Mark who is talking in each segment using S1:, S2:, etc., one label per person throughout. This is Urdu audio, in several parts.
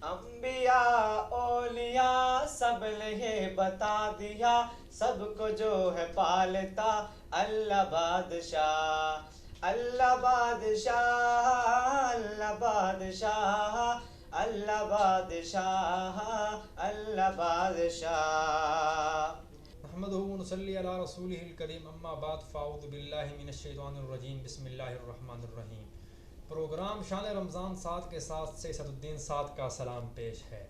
S1: انبیاء اولیاء سب نے یہ بتا دیا، سب کو جو ہے پالتا اللہ بادشاہ، اللہ بادشاہ، اللہ بادشاہ، اللہ بادشاہ، اللہ بادشاہ۔
S2: نحمدہ ونصلی علی رسولہ الکریم، اما بعد فاعوذ باللہ من الشیطان الرجیم، بسم اللہ الرحمن الرحیم۔ پروگرام شان رمضان سعد کے ساتھ سے اسد الدین سعد کا سلام پیش ہے۔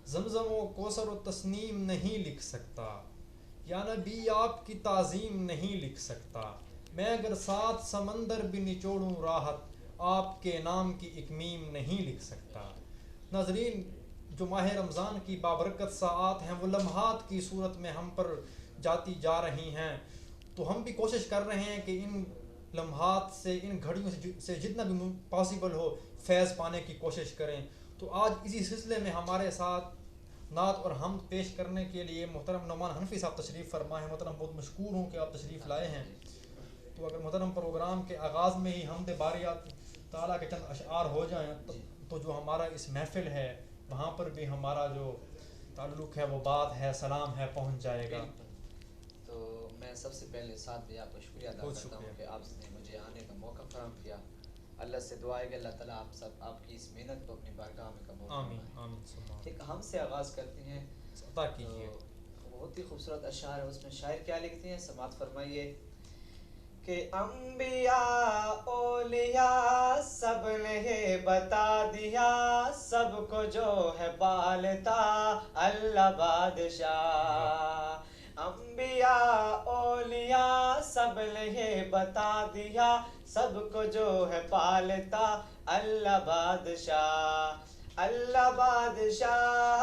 S2: زمزم و کوثر و تسنیم نہیں لکھ سکتا، یا نبی آپ کی تعظیم نہیں لکھ سکتا، میں اگر 7 سمندر بھی نچوڑوں راحت، آپ کے نام کی ایک میم نہیں لکھ سکتا۔ ناظرین، جو ماہ رمضان کی بابرکت ساعات ہیں وہ لمحات کی صورت میں ہم پر جاتی جا رہی ہیں، تو ہم بھی کوشش کر رہے ہیں کہ ان لمحات سے، ان گھڑیوں سے جتنا بھی پاسبل ہو فیض پانے کی کوشش کریں۔ تو آج اسی سلسلے میں ہمارے ساتھ نعت اور حمد پیش کرنے کے لیے محترم نعمان حنفی صاحب تشریف فرما ہے۔ محترم بہت مشکور ہوں کہ آپ تشریف لائے ہیں۔ تو اگر محترم پروگرام کے آغاز میں ہی حمد باریات تعالیٰ کے چند اشعار ہو جائیں تو جو ہمارا اس محفل ہے وہاں پر بھی ہمارا جو تعلق ہے وہ بات ہے، سلام ہے، پہنچ جائے گا۔
S3: تو میں سب سے پہلے ساتھ بھی آپ کا شکریہ ادا کرتا ہوں کہ آپ نے مجھے آنے کا موقع فراہم کیا۔ اللہ سے دعا ہے کہ اللہ تعالیٰ آپ کی اس محنت کو اپنی بارگاہ میں قبول
S2: آمین
S3: فرمائے۔
S2: آمین۔
S3: ایک ہم سے آغاز کرتے ہیں،
S2: عطا کیجیے۔
S3: بہت ہی خوبصورت اشعار ہے، اس میں شاعر کیا لکھتے ہیں، سماعت فرمائیے
S1: کہ انبیاء اولیاء سب نے یہ بتا دیا، سب کو جو ہے پالتا اللہ بادشاہ۔ انبیاء اولیاء سب نے یہ بتا دیا، سب کو جو ہے پالتا اللہ بادشاہ، اللہ بادشاہ،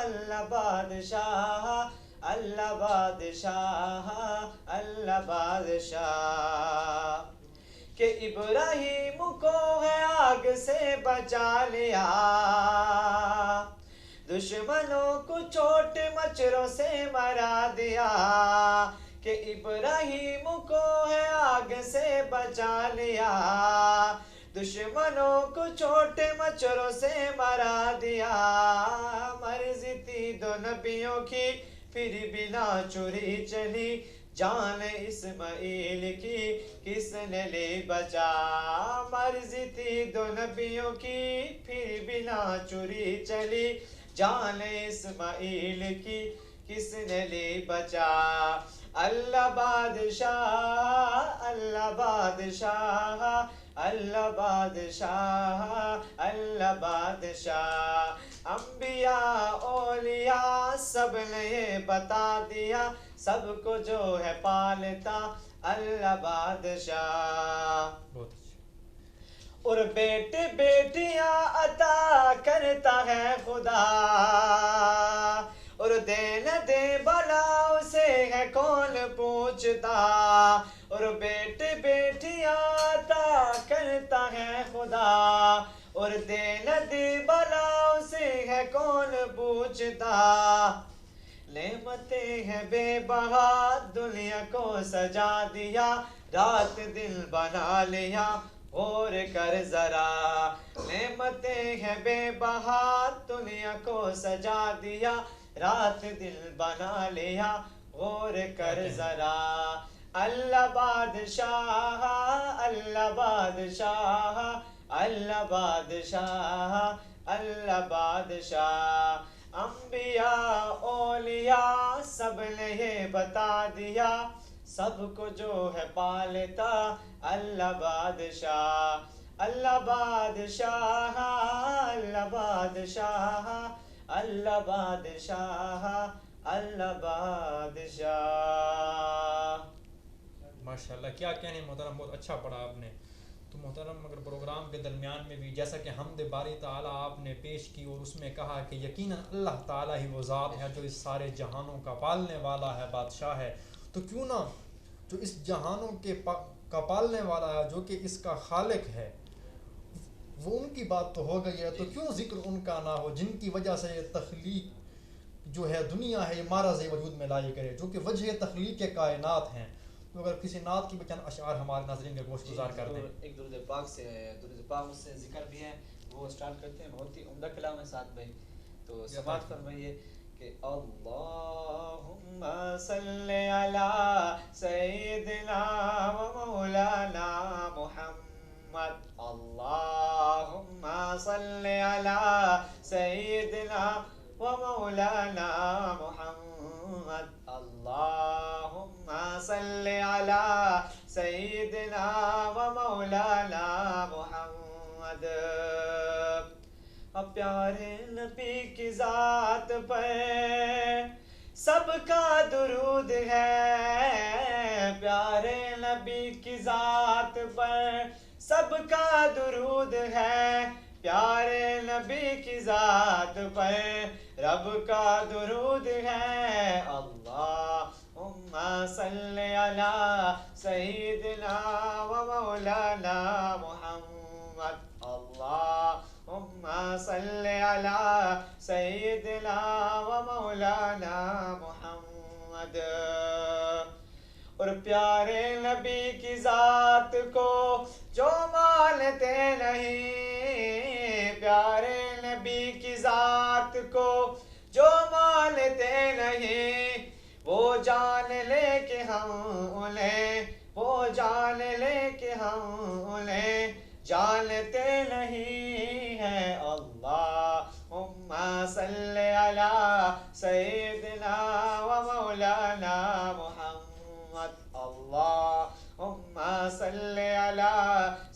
S1: اللہ بادشاہ، اللہ بادشاہ، اللہ بادشاہ۔ کہ ابراہیم کو ہے آگ سے بچا لیا، دشمنوں کو چوٹ مچھروں سے مرا دیا۔ کہ ابراہیم کو ہے آگ سے بچا لیا، دشمنوں کو چھوٹے مچھروں سے مرا دیا۔ مرضی تھی دو نبیوں کی پھر بنا چوری چلی، جان اسماعیل کی کس نے لی بچا۔ مرضی تھی دو نبیوں کی پھر بنا چوری چلی، جان اسماعیل کی کس نے لی بچا۔ اللہ بادشاہ، اللہ بادشاہ، اللہ بادشاہ، اللہ بادشاہ۔ انبیاء اولیاء سب نے یہ بتا دیا، سب کو جو ہے پالتا اللہ بادشاہ۔ اور بیٹے بیٹیاں عطا کرتا ہے خدا، اور دے نہ دے بلا اسے ہے کون پوچھتا۔ اور بیٹے بیٹیاں عطا کرتا ہے خدا، اور دے نہ دے بلا اسے ہے کون پوچھتا۔ نعمتیں ہیں بے بہا دنیا کو سجا دیا، رات دن بنا لیا غور کر ذرا۔ نعمتیں ہیں بے بہا دنیا کو سجا دیا، رات دن بنا لیا غور کر ذرا۔ اللہ بادشاہ، اللہ بادشاہ، اللہ بادشاہ، اللہ بادشاہ۔ انبیاء اولیاء سب نے یہ بتا دیا، سب کو جو ہے پالتا اللہ بادشاہ، اللہ بادشاہ، اللہ بادشاہ، اللہ بادشاہ، اللہ بادشاہ۔
S2: ماشاءاللہ، کیا کہنے محترم، بہت اچھا پڑھا آپ نے۔ تو محترم، اگر پروگرام کے درمیان میں بھی جیسا کہ حمد باری تعالیٰ آپ نے پیش کی اور اس میں کہا کہ یقیناً اللہ تعالیٰ ہی وہ ذات ہے جو اس سارے جہانوں کا پالنے والا ہے، بادشاہ ہے، تو کیوں نہ جو اس جہانوں کا پالنے والا ہے، جو کہ اس کا خالق ہے، وہ ان کی بات تو ہو گئی ہے، تو کیوں ذکر ان کا نہ ہو جن کی وجہ سے یہ تخلیق جو ہے دنیا ہے یہ معرض وجود میں لائی کرے، جو کہ وجہ تخلیق کائنات ہیں۔ تو اگر کسی نعت کی بچن اشعار ہمارے ناظرین کے گوش گزار کر دیں۔
S3: ایک درود پاک سے ذکر بھی ہے، وہ سٹارٹ کرتے ہیں، بہت ہی عمدہ کلام ہے ساتھ بھائی. تو سماعت فرمائیے کہ اللہم صلی علی سیدنا و مولانا محمد. اللہم صلی علی سیدنا و مولانا محمد. اللہم صلی علی سیدنا و مولانا محمد. اب پیارے نبی کی ذات پر سب کا درود ہے. پیارے نبی کی ذات پر سب کا درود ہے. پیارے نبی کی ذات پر رب کا درود ہے. اللہم صلی علی سیدنا و مولانا محمد. اللہم صلی علی سیدنا و مولانا محمد. اور پیارے نبی کی ذات کو جو مانتے نہیں، پیارے نبی کی ذات کو جو مانتے نہیں، وہ جان لے کہ ہم انہیں، وہ جان لے کہ ہم انہیں جانتے نہیں ہیں. اللہم صلی علی سیدنا و مولانا محمد. اللہم صلی علی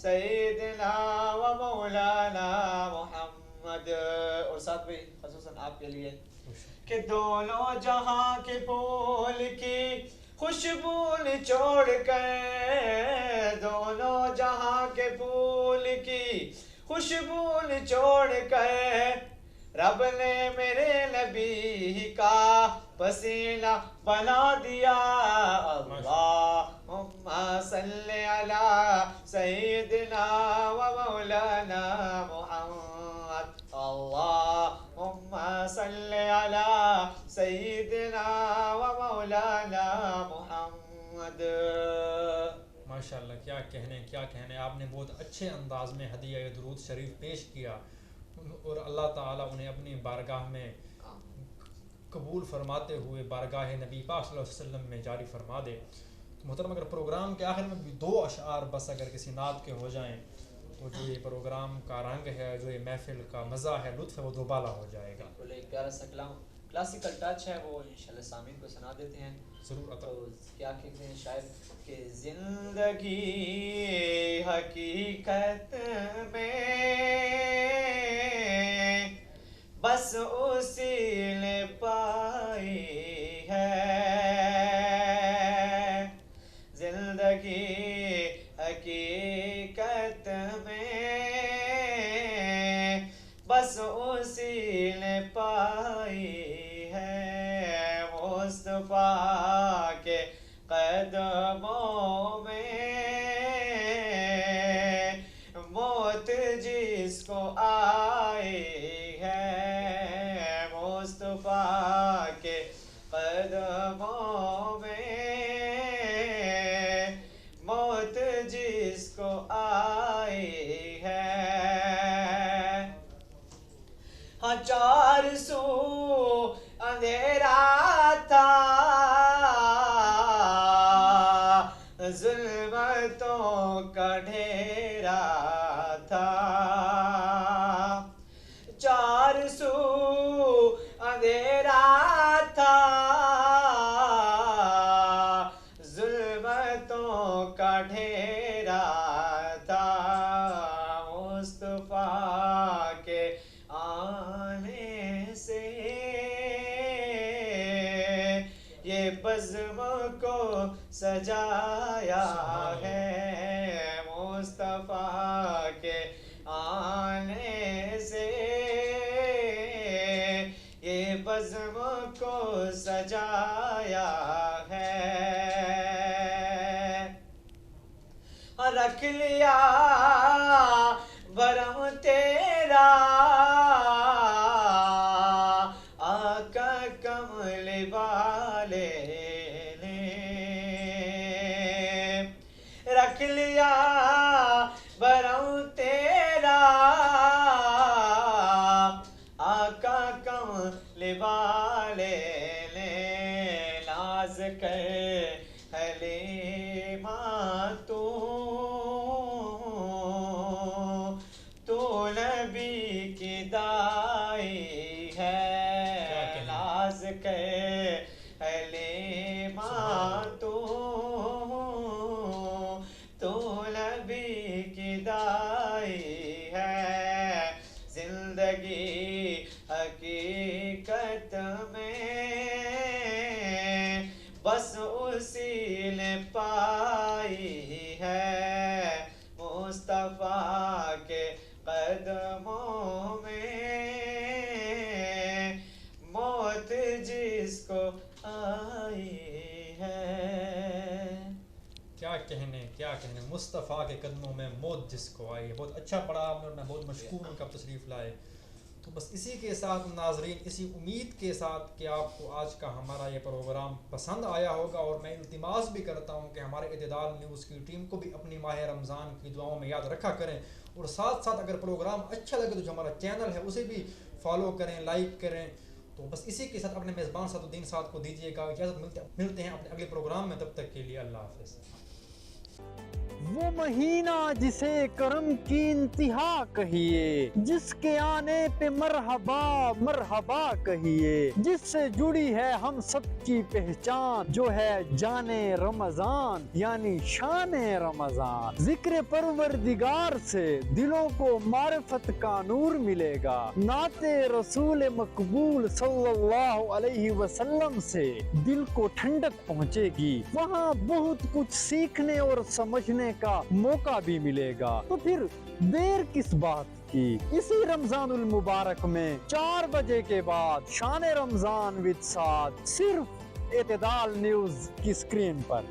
S3: سیدنا و مولانا محمد. اور ساتھ بھی خصوصاً آپ کے لیے کہ دونوں جہاں کے پھول کی خوشبو نچوڑ کر، دونوں جہاں کے پھول کی خوشبو نچوڑ کر رب نے میرے نبی کا پسینہ بنا دیا. اللہم صلی علی سیدنا و مولانا محمد. اللہم صلی علی سیدنا و مولانا محمد.
S2: ماشاءاللہ کیا کہنے آپ نے بہت اچھے انداز میں ہدیہ درود شریف پیش کیا، اور اللہ تعالیٰ انہیں اپنی بارگاہ میں قبول فرماتے ہوئے بارگاہ نبی پاک صلی اللہ علیہ وسلم میں جاری فرما دے. محترم اگر پروگرام کے آخر میں بھی 2 اشعار بس اگر کسی نعت کے ہو جائیں تو جو یہ پروگرام کا رنگ ہے، جو یہ محفل کا مزہ ہے، لطف ہے، وہ دوبالا ہو جائے گا.
S3: ایک پیارا سا کلام کلاسیکل ٹچ ہے، وہ انشاءاللہ سامعین کو سنا دیتے ہیں.
S2: ضرور عطا.
S3: تو کیا کہتے ہیں شاعر کہ زندگی حقیقت میں بس اسی نے پائی ہے. زندگی حقیقت میں بس اسی نے پائی ہے. مصطفیٰ کے قدموں میں موت جس کو آئی ہے. مصطفیٰ کے قدموں میں موت جس کو آئی ہے. ہاں 400 اندھیرا تھا، ظلمتوں کا ڈھیرا تھا. 400 اندھیرا تھا، ظلمتوں کا ڈھیرا تھا. مصطفیٰ کے آنے سے یہ بزم کو سجایا ہے. مصطفیٰ کے آنے سے یہ بزم کو سجایا ہے. رکھ لیا برم تیرا آقا کمل والے نے. رکھ لیا برم تیرا
S1: کا کملی والے نے ناز کر حلیمہ تو نبی کی دائی ہے ناز کر حلیمہ تو نبی کی دائی ہے زندگی حقیقت میں بس اسی نے پائی ہے مصطفیٰ کے قدموں میں موت جس کو آئی ہے۔
S2: کیا کہنے مصطفیٰ کے قدموں میں موت جس کو آئی ہے۔ بہت اچھا پڑھا آپ نے اور میں بہت مشکور ہوں کہ آپ تشریف لائے۔ تو بس اسی کے ساتھ ناظرین، اسی امید کے ساتھ کہ آپ کو آج کا ہمارا یہ پروگرام پسند آیا ہوگا، اور میں التماس بھی کرتا ہوں کہ ہمارے اعتدال نیوز کی ٹیم کو بھی اپنی ماہ رمضان کی دعاؤں میں یاد رکھا کریں، اور ساتھ ساتھ اگر پروگرام اچھا لگے تو جو ہمارا چینل ہے اسے بھی فالو کریں، لائک کریں۔ تو بس اسی کے ساتھ اپنے میزبان سعد الدین صاحب کو دیجیے گا اجازت، ملتے ہیں اپنے اگلے پروگرام میں، تب تک کے لیے اللہ حافظ۔
S4: وہ مہینہ جسے کرم کی انتہا کہیے، جس کے آنے پہ مرحبا مرحبا کہیے، جس سے جڑی ہے ہم سب کی پہچان، جو ہے جان رمضان یعنی شان رمضان۔ ذکر پروردگار سے دلوں کو معرفت کا نور ملے گا، نعت رسول مقبول صلی اللہ علیہ وسلم سے دل کو ٹھنڈک پہنچے گی، وہاں بہت کچھ سیکھنے اور سمجھنے کا موقع بھی ملے گا۔ تو پھر دیر کس بات کی، اسی رمضان المبارک میں 4 بجے کے بعد شان رمضان وِد سعد، صرف اعتدال نیوز کی اسکرین پر۔